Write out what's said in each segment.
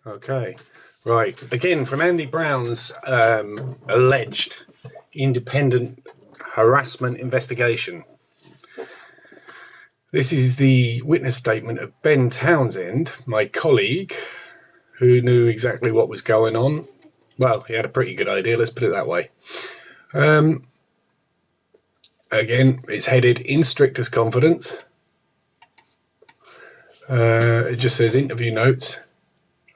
Okay, right. Again, from Andy Brown's alleged independent harassment investigation. This is the witness statement of Ben Townsend, my colleague, who knew exactly what was going on. Well, he had a pretty good idea, let's put it that way. Again, it's headed in strictest confidence. It just says interview notes.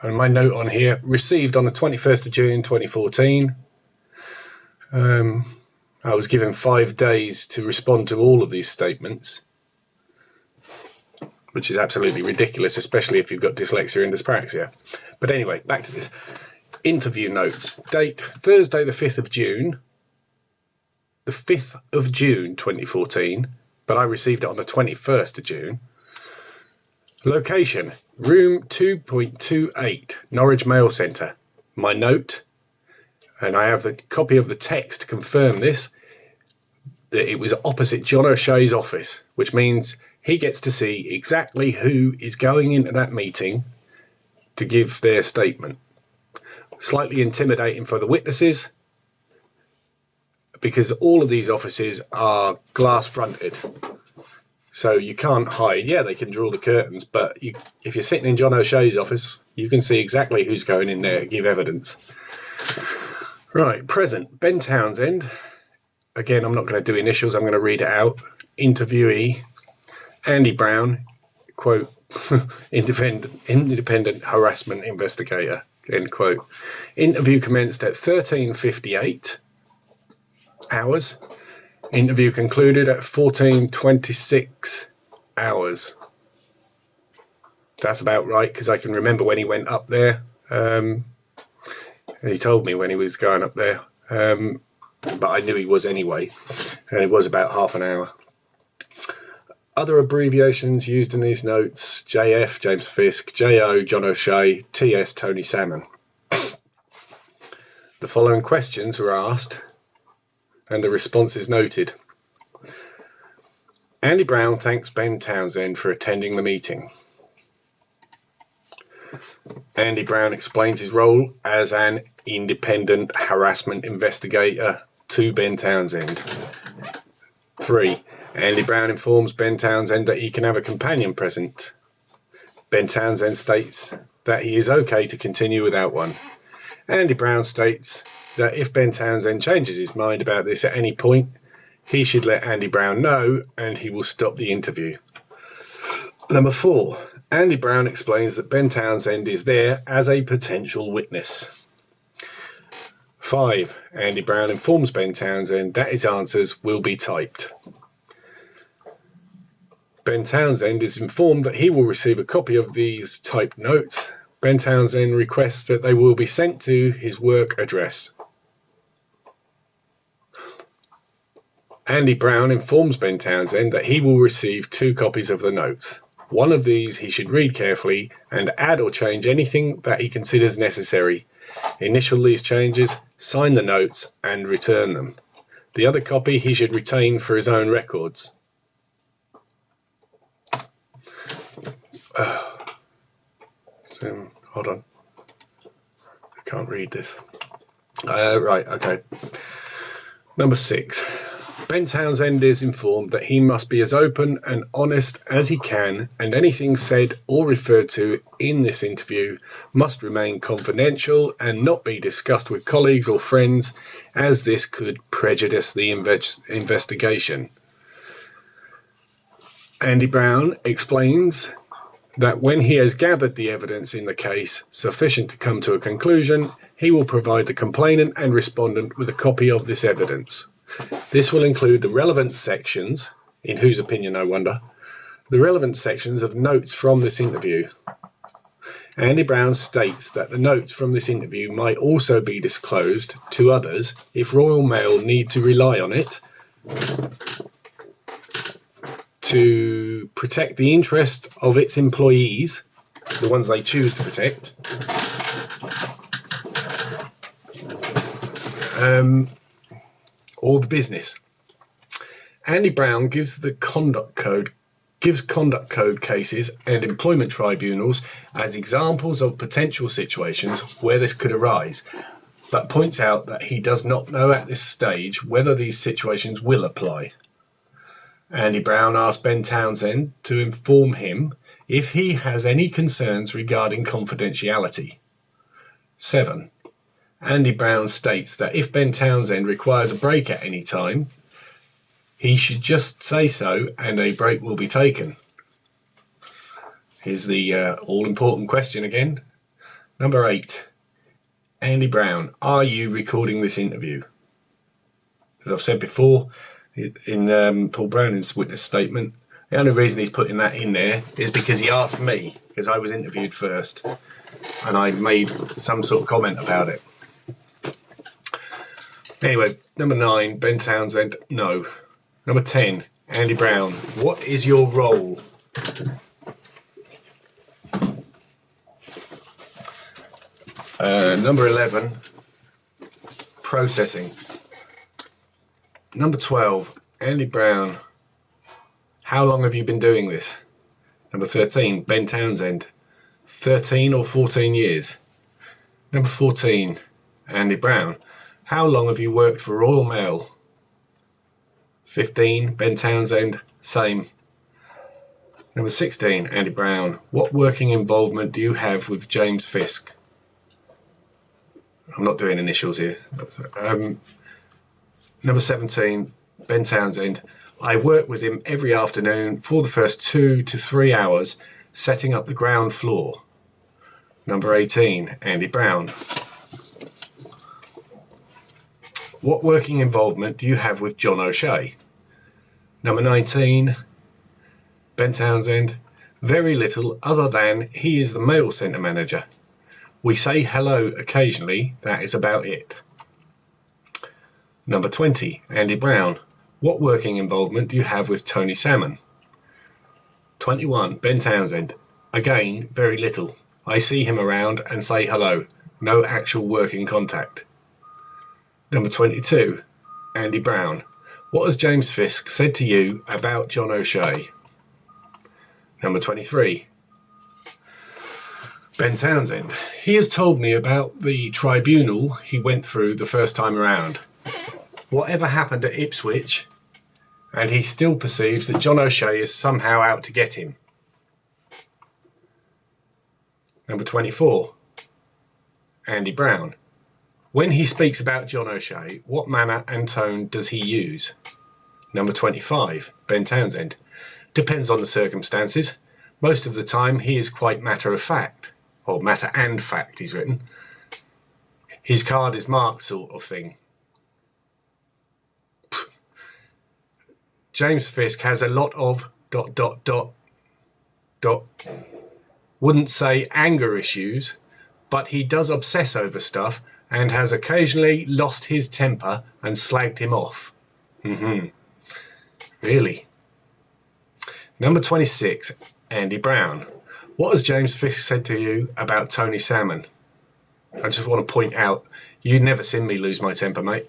And my note on here, received on the 21st of June 2014. I was given 5 days to respond to all of these statements, which is absolutely ridiculous, especially if you've got dyslexia and dyspraxia. But anyway, back to this. Interview notes. Date Thursday the 5th of June. The 5th of June 2014, but I received it on the 21st of June. Location, room 2.28, Norwich Mail Centre. My note, and I have the copy of the text to confirm this, that it was opposite John O'Shea's office, which means he gets to see exactly who is going into that meeting to give their statement. Slightly intimidating for the witnesses, because all of these offices are glass fronted. So you can't hide. Yeah, they can draw the curtains, but if you're sitting in John O'Shea's office, you can see exactly who's going in there to give evidence. Right, present, Ben Townsend. Again, I'm not going to do initials, I'm going to read it out. Interviewee, Andy Brown, quote, independent harassment investigator, end quote. Interview commenced at 13:58 hours. Interview concluded at 14:26 hours. That's about right, because I can remember when he went up there. He told me when he was going up there, but I knew he was anyway, and it was about half an hour. Other abbreviations used in these notes: JF, James Fisk; JO, John O'Shea; TS, Tony Salmon. The following questions were asked, and the responses noted. Andy Brown thanks Ben Townsend for attending the meeting. Andy Brown explains his role as an independent harassment investigator to Ben Townsend. 3. Andy Brown informs Ben Townsend that he can have a companion present. Ben Townsend states that he is okay to continue without one. Andy Brown states that if Ben Townsend changes his mind about this at any point, he should let Andy Brown know and he will stop the interview. Number 4. Andy Brown explains that Ben Townsend is there as a potential witness. 5. Andy Brown informs Ben Townsend that his answers will be typed. Ben Townsend is informed that he will receive a copy of these typed notes. Ben Townsend requests that they will be sent to his work address. Andy Brown informs Ben Townsend that he will receive 2 copies of the notes. One of these he should read carefully and add or change anything that he considers necessary. Initial these changes, sign the notes and return them. The other copy he should retain for his own records. Hold on, I can't read this. Right, okay. Number 6. Ben Townsend is informed that he must be as open and honest as he can, and anything said or referred to in this interview must remain confidential and not be discussed with colleagues or friends, as this could prejudice the investigation. Andy Brown explains that when he has gathered the evidence in the case sufficient to come to a conclusion, he will provide the complainant and respondent with a copy of this evidence. This will include the relevant sections, in whose opinion I wonder, the relevant sections of notes from this interview. Andy Brown states that the notes from this interview might also be disclosed to others if Royal Mail need to rely on it to protect the interest of its employees, the ones they choose to protect, or the business. Andy Brown gives the conduct code gives conduct code cases and employment tribunals as examples of potential situations where this could arise, but points out that he does not know at this stage whether these situations will apply. Andy Brown asked Ben Townsend to inform him if he has any concerns regarding confidentiality. 7. Andy Brown states that if Ben Townsend requires a break at any time, he should just say so and a break will be taken. Here's the all-important question again. Number 8. Andy Brown, are you recording this interview? As I've said before, in Paul Browning's witness statement, the only reason he's putting that in there is because he asked me, because I was interviewed first, and I made some sort of comment about it. Anyway, number 9, Ben Townsend, no. Number 10, Andy Brown, what is your role? Number 11, processing. Number 12, Andy Brown, how long have you been doing this? Number 13, Ben Townsend, 13 or 14 years. Number 14, Andy Brown, how long have you worked for Royal Mail? 15, Ben Townsend, same. Number 16, Andy Brown, what working involvement do you have with James Fisk? I'm not doing initials here. Number 17, Ben Townsend, I work with him every afternoon for the first 2 to 3 hours setting up the ground floor. Number 18, Andy Brown, what working involvement do you have with John O'Shea? Number 19, Ben Townsend, very little other than he is the mail centre manager. We say hello occasionally, that is about it. Number 20, Andy Brown, what working involvement do you have with Tony Salmon? 21, Ben Townsend, again, very little. I see him around and say hello, no actual working contact. Number 22, Andy Brown, what has James Fisk said to you about John O'Shea? Number 23, Ben Townsend, he has told me about the tribunal he went through the first time around. Whatever happened at Ipswich, and he still perceives that John O'Shea is somehow out to get him. Number 24, Andy Brown, when he speaks about John O'Shea, what manner and tone does he use? Number 25, Ben Townsend, depends on the circumstances. Most of the time he is quite matter of fact, or matter and fact he's written. His card is marked sort of thing. James Fisk has a lot of ... Wouldn't say anger issues, but he does obsess over stuff and has occasionally lost his temper and slagged him off. Really? Number 26, Andy Brown. What has James Fisk said to you about Tony Salmon? I just want to point out, you've never seen me lose my temper, mate.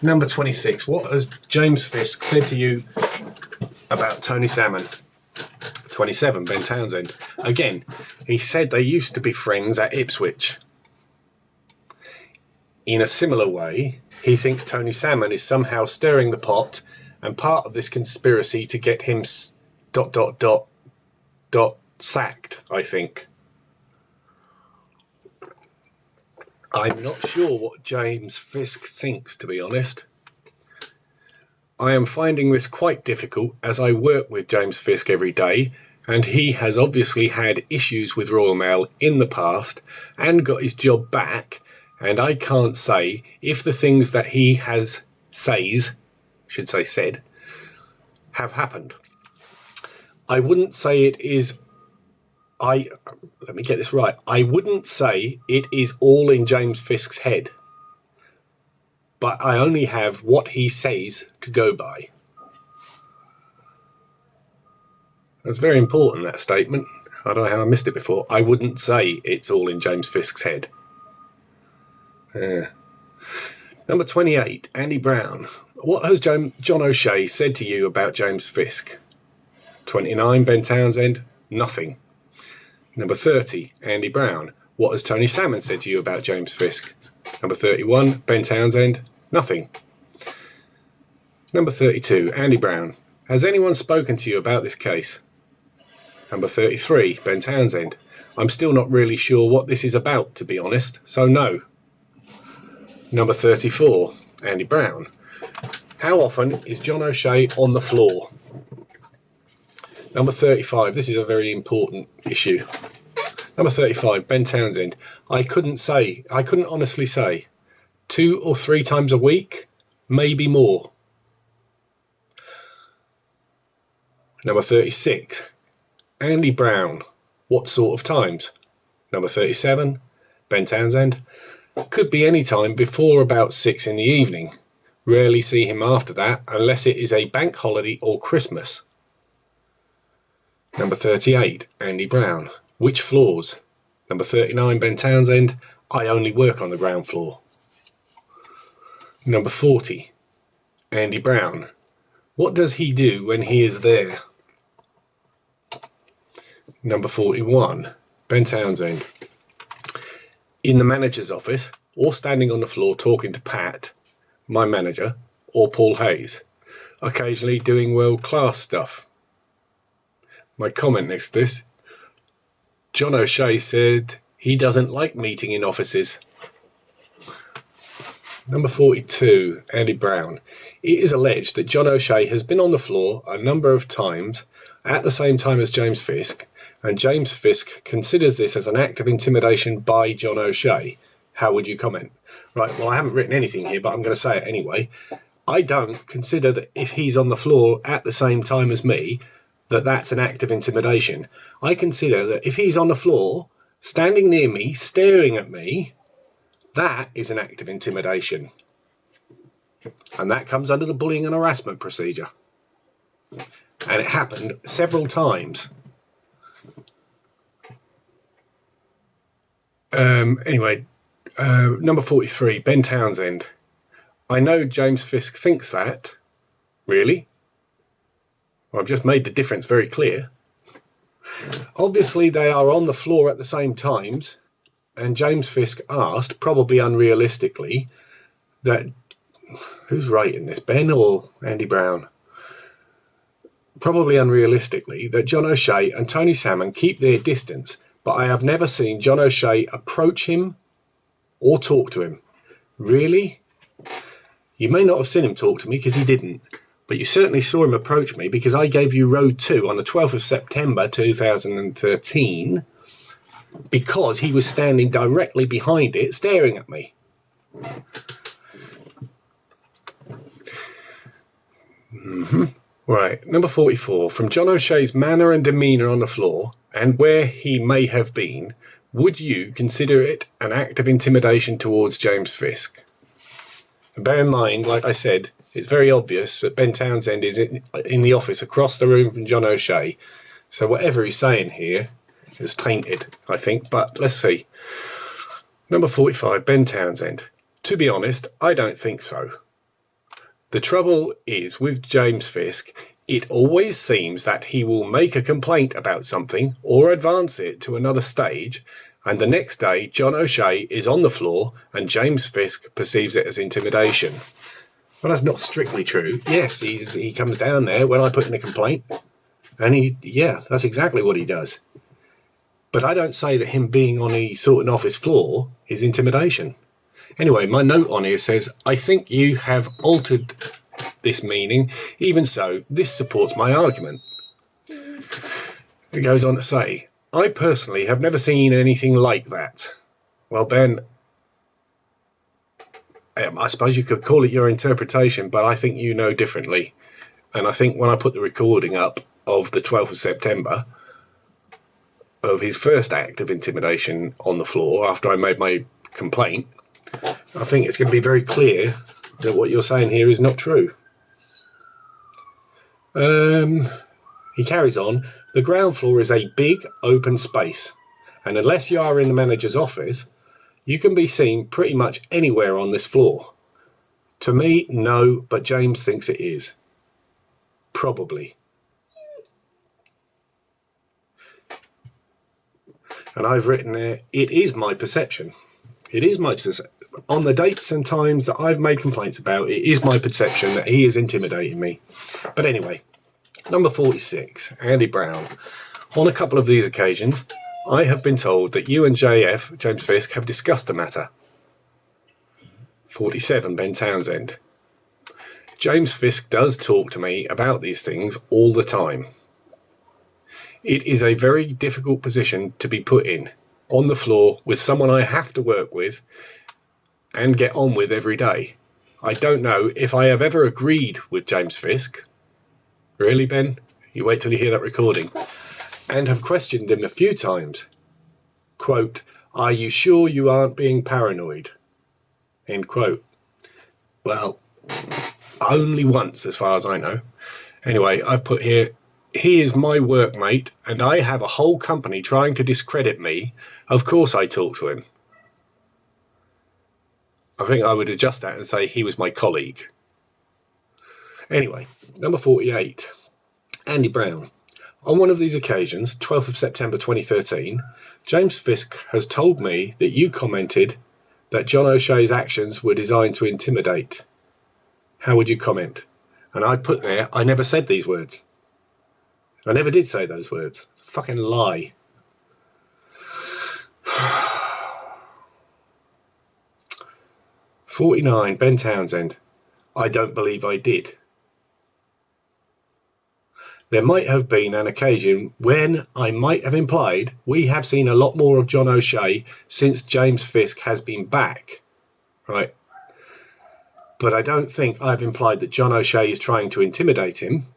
Number 26, what has James Fisk said to you about Tony Salmon? 27, Ben Townsend. Again, he said they used to be friends at Ipswich. In a similar way, he thinks Tony Salmon is somehow stirring the pot and part of this conspiracy to get him ... sacked, I think. I'm not sure what James Fisk thinks, to be honest. I am finding this quite difficult as I work with James Fisk every day, and he has obviously had issues with Royal Mail in the past and got his job back, and I can't say if the things that he has said, have happened. I wouldn't say it is... let me get this right. I wouldn't say it is all in James Fisk's head, but I only have what he says to go by. That's very important, that statement. I don't know how I missed it before. I wouldn't say it's all in James Fisk's head. Number 28, Andy Brown. What has John O'Shea said to you about James Fisk? 29, Ben Townsend, nothing. Number 30, Andy Brown, what has Tony Salmon said to you about James Fisk? Number 31, Ben Townsend, nothing. Number 32, Andy Brown, has anyone spoken to you about this case? Number 33, Ben Townsend, I'm still not really sure what this is about, to be honest, so no. Number 34, Andy Brown, how often is John O'Shea on the floor? Number 35, this is a very important issue. Number 35, Ben Townsend, I couldn't honestly say, 2 or 3 times a week, maybe more. Number 36, Andy Brown, what sort of times? Number 37, Ben Townsend, could be any time before about 6 in the evening. Rarely see him after that unless it is a bank holiday or Christmas. Number 38, Andy Brown, which floors? Number 39, Ben Townsend, I only work on the ground floor. Number 40, Andy Brown, what does he do when he is there? Number 41, Ben Townsend, in the manager's office or standing on the floor talking to Pat, my manager, or Paul Hayes, occasionally doing world-class stuff. My comment next to this, John O'Shea said he doesn't like meeting in offices. Number 42, Andy Brown. It is alleged that John O'Shea has been on the floor a number of times at the same time as James Fisk, and James Fisk considers this as an act of intimidation by John O'Shea. How would you comment? Right, well, I haven't written anything here, but I'm going to say it anyway. I don't consider that if he's on the floor at the same time as me, that that's an act of intimidation. I consider that if he's on the floor, standing near me, staring at me, that is an act of intimidation. And that comes under the bullying and harassment procedure. And it happened several times. Anyway, number 43, Ben Townsend. I know James Fisk thinks that. Really? Well, I've just made the difference very clear. Obviously, they are on the floor at the same times, and James Fisk asked, probably unrealistically, that... Who's writing this, Ben or Andy Brown? Probably unrealistically, that John O'Shea and Tony Salmon keep their distance, but I have never seen John O'Shea approach him or talk to him. Really? You may not have seen him talk to me because he didn't, but you certainly saw him approach me because I gave you road 2 on the 12th of September 2013 because he was standing directly behind it staring at me. Right, number 44. From John O'Shea's manner and demeanour on the floor and where he may have been, would you consider it an act of intimidation towards James Fisk? And bear in mind, like I said, it's very obvious that Ben Townsend is in the office across the room from John O'Shea. So whatever he's saying here is tainted, I think. But let's see. Number 45, Ben Townsend. To be honest, I don't think so. The trouble is with James Fisk, it always seems that he will make a complaint about something or advance it to another stage, and the next day John O'Shea is on the floor and James Fisk perceives it as intimidation. Well, that's not strictly true. Yes, he comes down there when I put in a complaint, and that's exactly what he does. But I don't say that him being on the Thornton office floor is intimidation. Anyway, my note on here says, I think you have altered this meaning. Even so, this supports my argument. It goes on to say, I personally have never seen anything like that. Well, Ben, I suppose you could call it your interpretation, but I think you know differently. And I think when I put the recording up of the 12th of September of his first act of intimidation on the floor after I made my complaint, I think it's going to be very clear that what you're saying here is not true. He carries on, the ground floor is a big open space, and unless you are in the manager's office, you can be seen pretty much anywhere on this floor. To me, no, but James thinks it is. Probably. And I've written there, it is my perception. It is my perception. On the dates and times that I've made complaints about, it is my perception that he is intimidating me. But anyway, number 46, Andy Brown. On a couple of these occasions, I have been told that you and James Fisk, have discussed the matter. 47, Ben Townsend. James Fisk does talk to me about these things all the time. It is a very difficult position to be put in, on the floor with someone I have to work with and get on with every day. I don't know if I have ever agreed with James Fisk. Really, Ben? You wait till you hear that recording. And have questioned him a few times. Quote, are you sure you aren't being paranoid? End quote. Well, only once as far as I know. Anyway, I've put here, he is my workmate and I have a whole company trying to discredit me. Of course I talk to him. I think I would adjust that and say he was my colleague. Anyway, number 48, Andy Brown. On one of these occasions, 12th of September 2013, James Fisk has told me that you commented that John O'Shea's actions were designed to intimidate. How would you comment? And I put there, I never said these words. I never did say those words. It's a fucking lie. "49, Ben Townsend. I don't believe I did. There might have been an occasion when I might have implied we have seen a lot more of John O'Shea since James Fisk has been back. Right? But I don't think I've implied that John O'Shea is trying to intimidate him.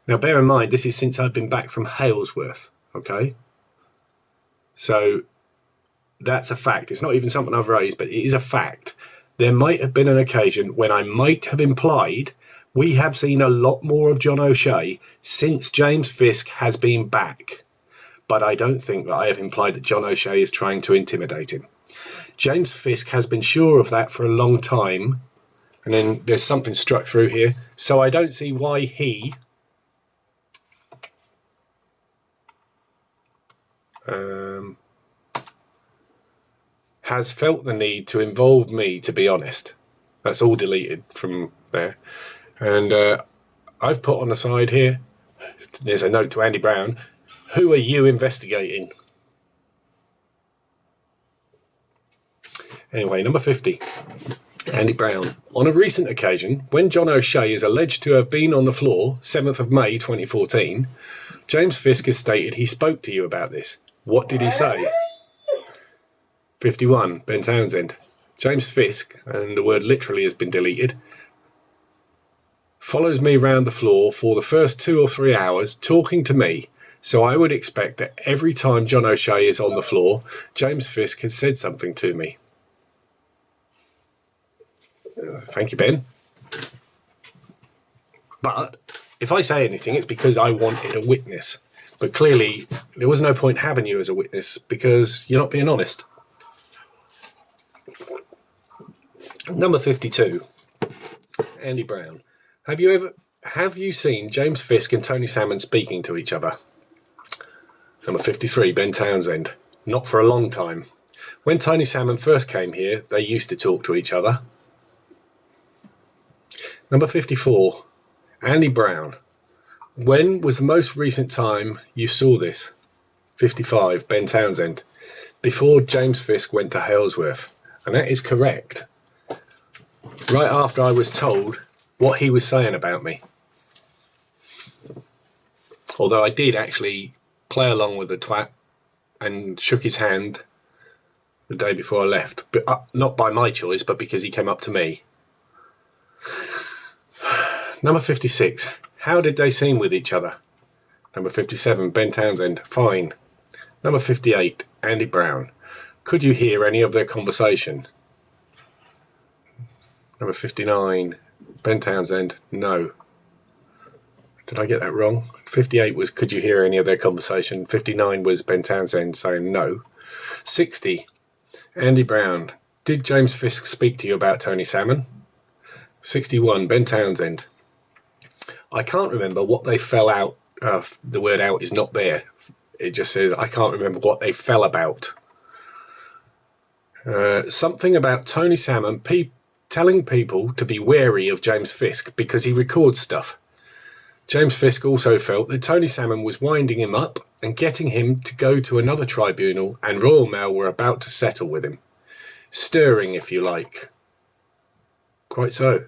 Now bear in mind, this is since I've been back from Halesworth. Okay? So that's a fact. It's not even something I've raised, but it is a fact. There might have been an occasion when I might have implied we have seen a lot more of John O'Shea since James Fisk has been back. But I don't think that I have implied that John O'Shea is trying to intimidate him. James Fisk has been sure of that for a long time. And then there's something struck through here. So I don't see why he has felt the need to involve me, to be honest. That's all deleted from there. And I've put on the side here, there's a note to Andy Brown, who are you investigating? Anyway, number 50, Andy Brown. On a recent occasion, when John O'Shea is alleged to have been on the floor, 7th of May 2014, James Fisk has stated he spoke to you about this. What did he say? 51, Ben Townsend. James Fisk, and the word literally has been deleted, follows me around the floor for the first 2 or 3 hours talking to me, so I would expect that every time John O'Shea is on the floor, James Fisk has said something to me. Thank you, Ben. But if I say anything, it's because I wanted a witness. But clearly, there was no point having you as a witness because you're not being honest. Number 52, Andy Brown. Have you seen James Fisk and Tony Salmon speaking to each other? Number 53, Ben Townsend. Not for a long time. When Tony Salmon first came here, they used to talk to each other. Number 54, Andy Brown. When was the most recent time you saw this? 55, Ben Townsend. Before James Fisk went to Halesworth. And that is correct. Right after I was told what he was saying about me. Although I did actually play along with the twat and shook his hand the day before I left. But not by my choice, but because he came up to me. Number 56. How did they seem with each other? Number 57. Ben Townsend. Fine. Number 58. Andy Brown. Could you hear any of their conversation? Number 59. Ben Townsend. No. Did I get that wrong? 58 was could you hear any of their conversation? 59 was Ben Townsend saying no. 60. Andy Brown. Did James Fisk speak to you about Tony Salmon? 61. Ben Townsend. I can't remember what they fell out. The word out is not there. it just says, I can't remember what they fell about. Something about Tony Salmon telling people to be wary of James Fisk because he records stuff. James Fisk also felt that Tony Salmon was winding him up and getting him to go to another tribunal, and Royal Mail were about to settle with him. Stirring, if you like. Quite so.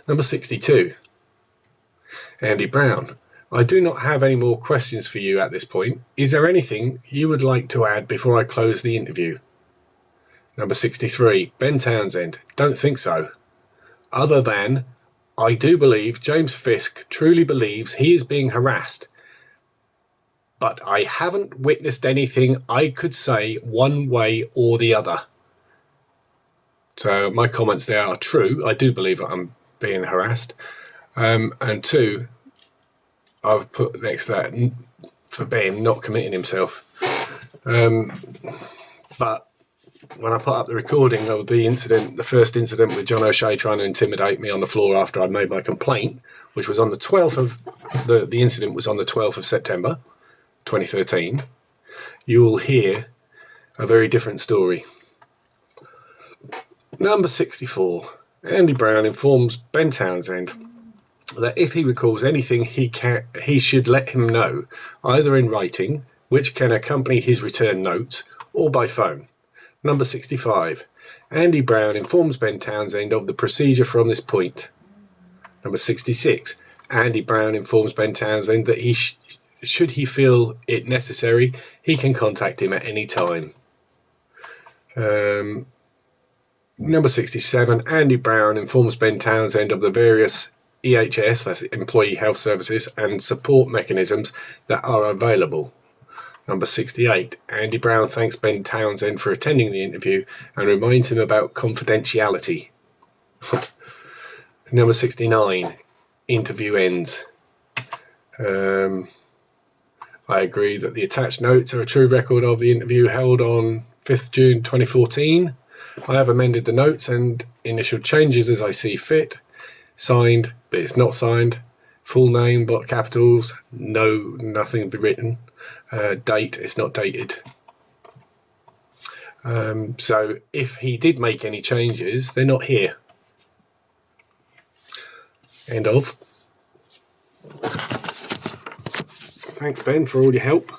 Number 62. Andy Brown. I do not have any more questions for you at this point. Is there anything you would like to add before I close the interview? Number 63. Ben Townsend. Don't think so. Other than, I do believe James Fisk truly believes he is being harassed, but I haven't witnessed anything I could say one way or the other. So my comments there are true. I do believe that I'm being harassed. And 2, I've put next to that for Ben not committing himself. But when I put up the recording of the incident, the first incident with John O'Shea trying to intimidate me on the floor after I made my complaint, which was on the 12th of the incident was on the 12th of September 2013, you will hear a very different story. Number 64. Andy Brown informs Ben Townsend that if he recalls anything, he should let him know, either in writing, which can accompany his return notes, or by phone. Number 65. Andy Brown informs Ben Townsend of the procedure from this point. Number 66. Andy Brown informs Ben Townsend that should he feel it necessary, he can contact him at any time. Number 67. Andy Brown informs Ben Townsend of the various EHS, that's Employee Health Services, and support mechanisms that are available. Number 68. Andy Brown thanks Ben Townsend for attending the interview and reminds him about confidentiality. Number 69. Interview ends. I agree that the attached notes are a true record of the interview held on 5th June 2014. I have amended the notes and initial changes as I see fit. Signed, but it's not signed. Full name, but capitals. No, nothing be written. Date, it's not dated. So if he did make any changes, they're not here. End of. Thanks, Ben, for all your help.